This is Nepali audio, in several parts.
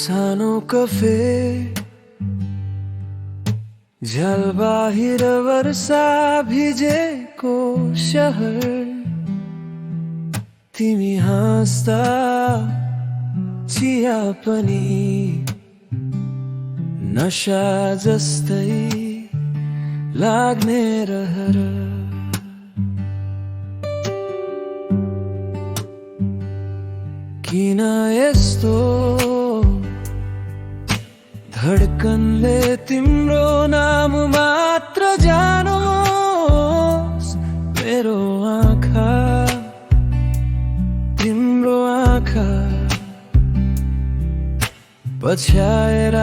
सानो कफे झ्याल बाहिर वर्षा भिजेको शहर, तिमी हाँस्दा चिया पनि नशा जस्तै लाग्ने रहर। किन यस्तो धड्कनले तिम्रो नाम मात्र जानोस्, मेरो आँखा तिम्रो आँखा पछ्याएर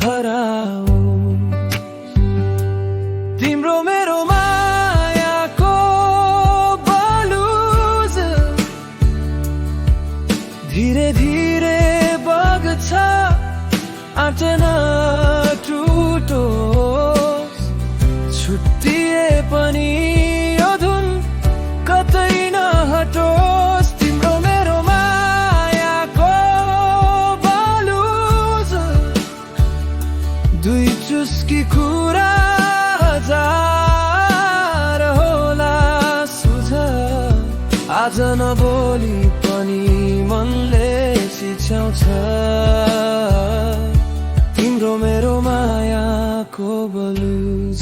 हराओस्। तिम्रो मेरो मायाको बलुज धीरे धीरे बग्छ, आँट टुटोस्। छुट्टिए पनि यो धुन कतै नहटोस्। तिम्रो मेरो मायाको बलुज दुई चुस्की कुरा हजार होला सुझाव। आज नबोली पनि मनले चिच्याउँछ तिम्रो मेरो मायाको बलुज।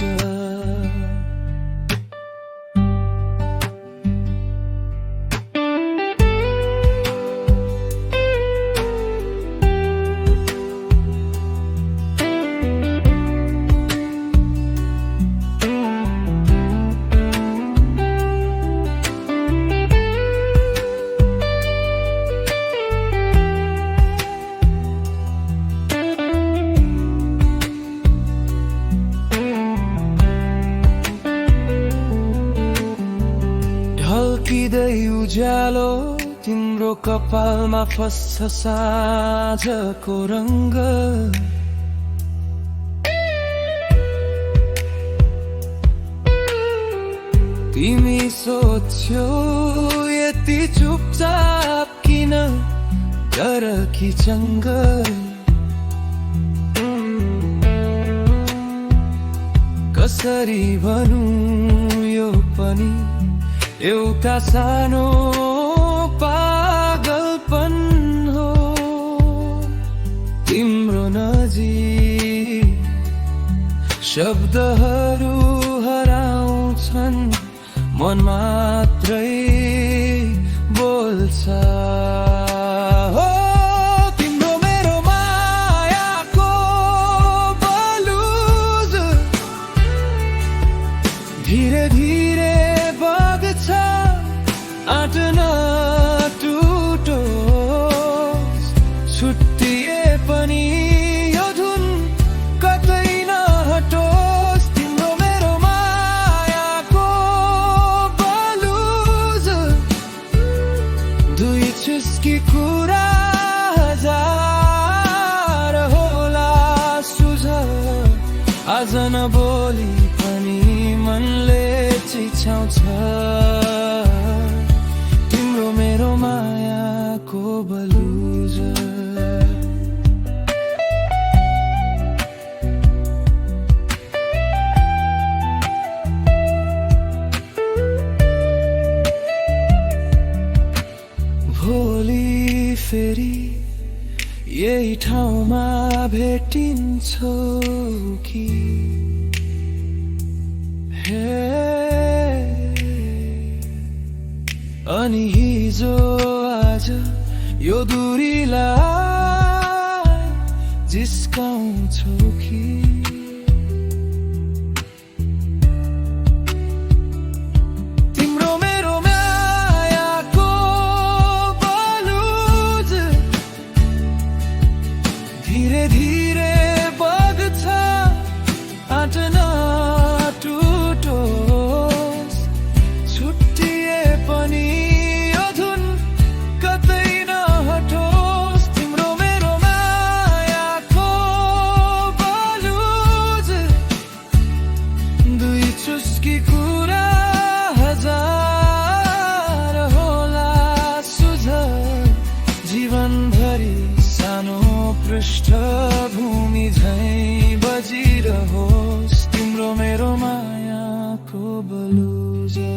ढल्किँदै उज्यालो तिम्रो कपालमा फस्छ साँझको रङ्ग। तिमी सोध्छौ यति चुपचाप किन, डर कि चङ्ग। कसरी भनौँ यो पनि एउटा सानो पागलपन हो। तिम्रो नजिक शब्दहरू हराउँछन्, मन मात्रै बोल्छ। हो तिम्रो मेरो मायाको बलुज धीरे धीरे आँट टुटोस्। छुट्टिए पनि यो धुन कतै नहटोस्। तिम्रो मेरो मायाको बलुज दुई चुस्की कुरा हजार होला सुझाव। आज नबोली पनि मनले चिच्याउँछ तिम्रो मेरो मायाको बलुज। भोलि फेरि यही ठाउँमा भेटिन्छौ कि अनि हिजो आज यो दूरीलाई जिस्काउँछौ कि। तिम्रो मेरो मायाको बलुज धीरे धीरे बग्छ, आँट टुटोस्। छुट्टिए पनि यो धुन कतै नहटोस्। तिम्रो मेरो मायाको बलुज दुई चुस्की कुरा हजार होला सुझाव। जीवनभरि पृष्ठभूमि झैं बजिरहोस् तिम्रो मेरो मायाको बलुजा।